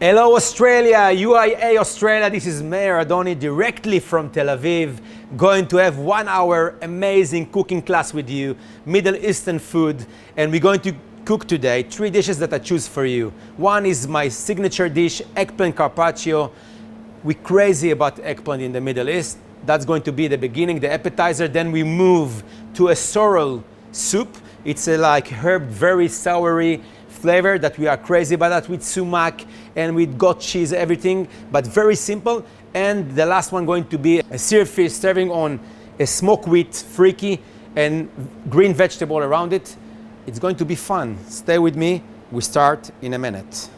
Hello Australia, UIA Australia, this is Meir Adoni directly from Tel Aviv, going to have 1 hour amazing cooking class with you, Middle Eastern food, and we're going to cook today 3 dishes that I choose for you. One is my signature dish, Eggplant Carpaccio. We're crazy about eggplant in the Middle East. That's going to be the beginning, the appetizer. Then we move to a sorrel soup. It's a like herb, very soury flavor that we are crazy about that with sumac and with goat cheese, everything, but very simple. And the last one going to be a seared fish serving on a smoked wheat freaky and green vegetable around it. It's going to be fun. Stay with me. We start in a minute.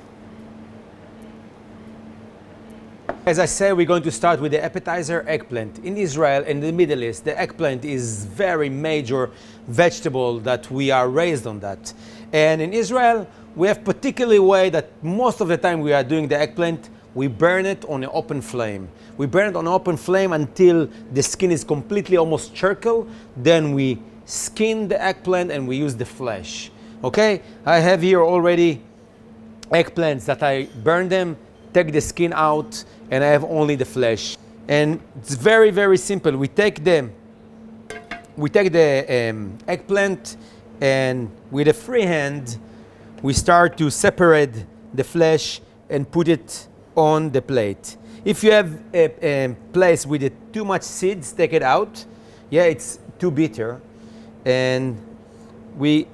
As I said, we're going to start with the appetizer, eggplant. In Israel and the Middle East, the eggplant is very major vegetable that we are raised on that. And in Israel, we have particularly way that most of the time we are doing the eggplant, we burn it on an open flame. We burn it on an open flame until the skin is completely almost charcoal. Then we skin the eggplant and we use the flesh. Okay, I have here already eggplants that I burn them, take the skin out, and I have only the flesh. And it's very, very simple. We take the eggplant, and with a free hand, we start to separate the flesh and put it on the plate. If you have a place with too much seeds, take it out. Yeah, it's too bitter. And we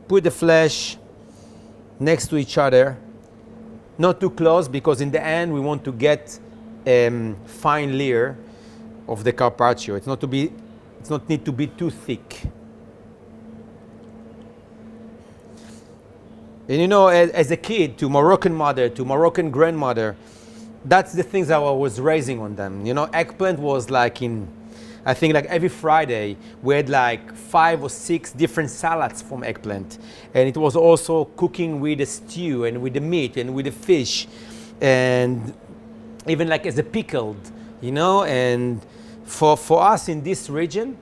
put the flesh next to each other, not too close, because in the end we want to get fine layer of the carpaccio. It's not need to be too thick. And you know, as a kid, to Moroccan mother, to Moroccan grandmother, that's the things I was raising on them. You know, eggplant was like I think like every Friday we had like 5 or 6 different salads from eggplant. And it was also cooking with the stew and with the meat and with the fish. And even like as a pickled, you know. And for us in this region,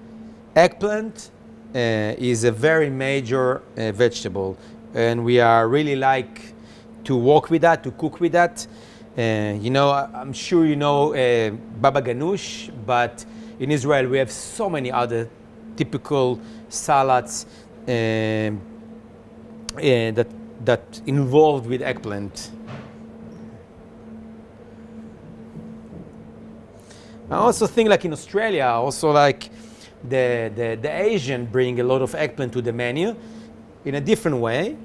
eggplant is a very major vegetable. And we are really like to work with that, to cook with that. You know, I'm sure you know baba ganoush, but in Israel we have so many other typical salads that involved with eggplant. I also think like in Australia, also like the Asian bring a lot of eggplant to the menu in a different way,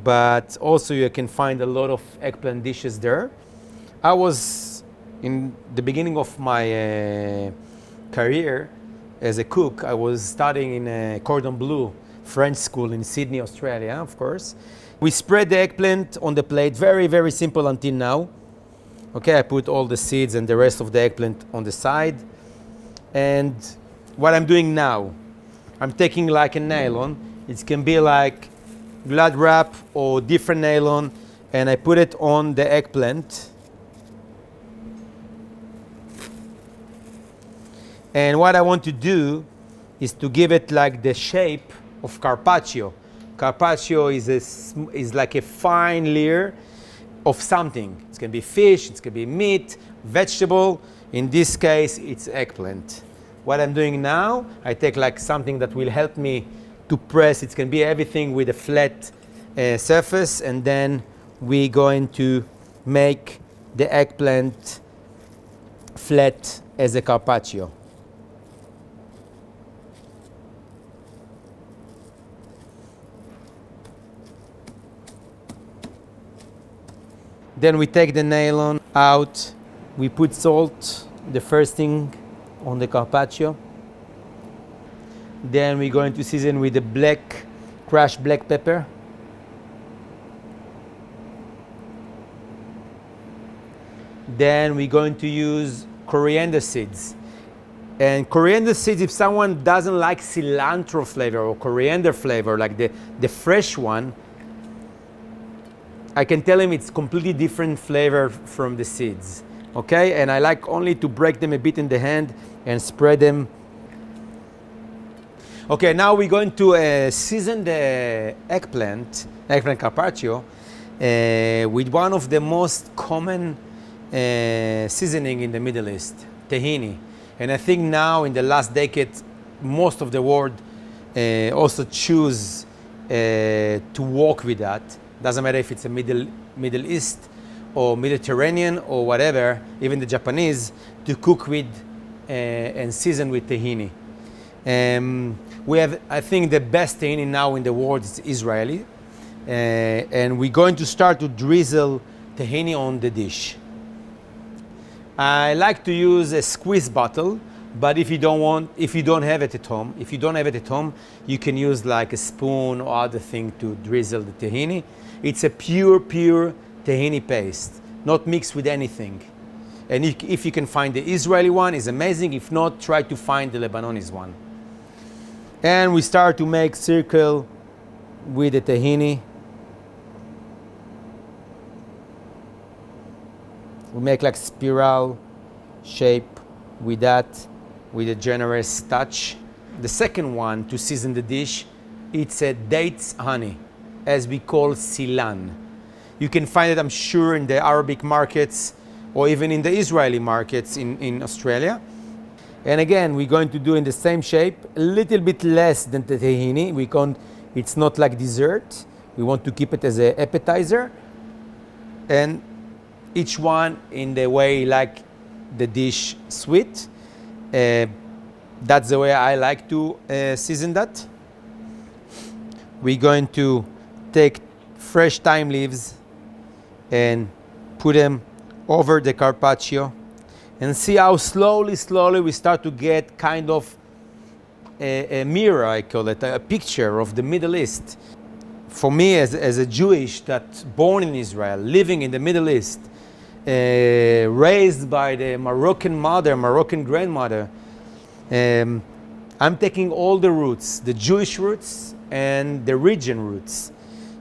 but also you can find a lot of eggplant dishes there. I was in the beginning of my career as a cook, I was studying in a Cordon Bleu French school in Sydney, Australia, of course. We spread the eggplant on the plate, very, very simple until now. Okay, I put all the seeds and the rest of the eggplant on the side. And what I'm doing now, I'm taking like a nylon. It can be like glad wrap or different nylon, and I put it on the eggplant. And what I want to do is to give it like the shape of carpaccio. Carpaccio is like a fine layer of something. It can be fish, it can be meat, vegetable. In this case, it's eggplant. What I'm doing now, I take like something that will help me to press. It can be everything with a flat surface, and then we're going to make the eggplant flat as a carpaccio. Then we take the nylon out. We put salt, the first thing on the carpaccio. Then we're going to season with the crushed black pepper. Then we're going to use coriander seeds. And coriander seeds, if someone doesn't like cilantro flavor or coriander flavor, like the fresh one, I can tell him it's completely different flavor from the seeds. Okay, and I like only to break them a bit in the hand and spread them. Okay, now we're going to season the eggplant carpaccio. with one of the most common seasoning in the Middle East, tahini. And I think now in the last decade, most of the world also choose to work with that. Doesn't matter if it's a Middle East or Mediterranean or whatever, even the Japanese, to cook with and season with tahini. We have, I think, the best tahini now in the world is Israeli. And we're going to start to drizzle tahini on the dish. I like to use a squeeze bottle, but if you don't have it at home, you can use like a spoon or other thing to drizzle the tahini. It's a pure tahini paste, not mixed with anything. And if you can find the Israeli one, it's amazing. If not, try to find the Lebanese one. And we start to make circle with the tahini. We make like spiral shape with that, with a generous touch. The second one to season the dish, it's a dates honey, as we call silan. You can find it, I'm sure, in the Arabic markets or even in the Israeli markets in Australia. And again, we're going to do in the same shape, a little bit less than the tahini. It's not like dessert. We want to keep it as an appetizer. And each one in the way like the dish sweet. That's the way I like to season that. We're going to take fresh thyme leaves and put them over the carpaccio and see how slowly we start to get kind of a mirror, I call it, a picture of the Middle East. For me, as a Jewish that's born in Israel, living in the Middle East, raised by the Moroccan mother, Moroccan grandmother, I'm taking all the roots, the Jewish roots and the region roots,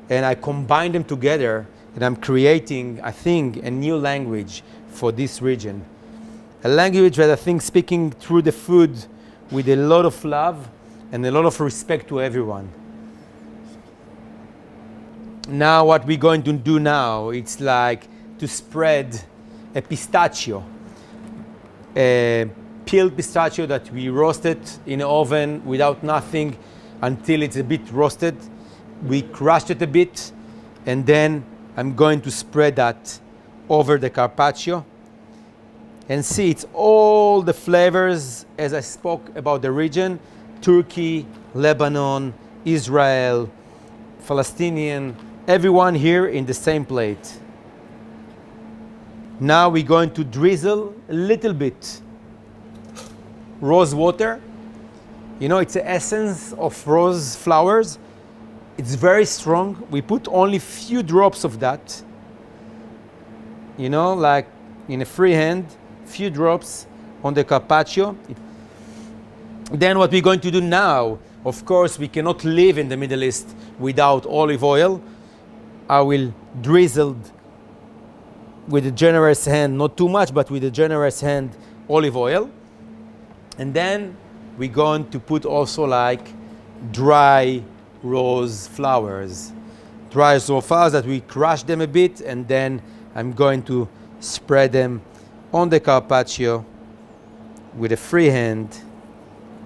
and I combine them together, and I'm creating, I think, a new language for this region. A language that I think speaking through the food with a lot of love and a lot of respect to everyone. Now what we're going to do now, it's like to spread a pistachio, a peeled pistachio that we roasted in the oven without nothing until it's a bit roasted. We crushed it a bit, and then I'm going to spread that over the carpaccio. And see, it's all the flavors, as I spoke about the region, Turkey, Lebanon, Israel, Palestinian, everyone here in the same plate. Now we're going to drizzle a little bit rose water. You know, it's the essence of rose flowers. It's very strong. We put only few drops of that. You know, like in a free hand, few drops on the carpaccio. Then what we're going to do now, of course, we cannot live in the Middle East without olive oil. I will drizzle with a generous hand, not too much, but with a generous hand, olive oil. And then we're going to put also like dry rose flowers. Dry rose flowers that we crush them a bit, and then I'm going to spread them on the carpaccio with a free hand.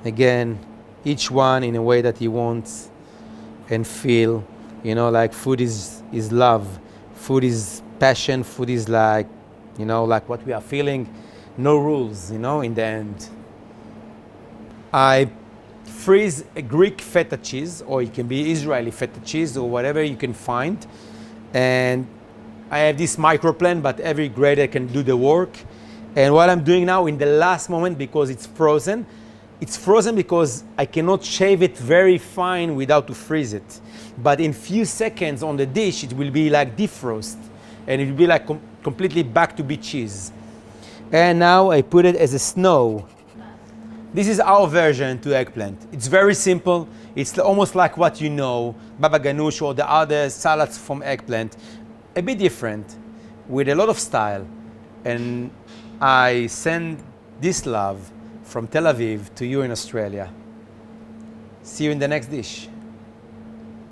Again, each one in a way that he wants, and feel, you know, like food is love. Food is passion. Food is like, you know, like what we are feeling. No rules, you know, in the end. I freeze a Greek feta cheese, or it can be Israeli feta cheese, or whatever you can find. And I have this microplan, but every grader can do the work. And what I'm doing now in the last moment, because it's frozen because I cannot shave it very fine without to freeze it. But in few seconds on the dish, it will be like defrost, and it will be like completely back to be cheese. And now I put it as a snow. This is our version to eggplant. It's very simple. It's almost like what you know, baba ganoush or the other salads from eggplant. A bit different, with a lot of style. And I send this love from Tel Aviv to you in Australia. See you in the next dish.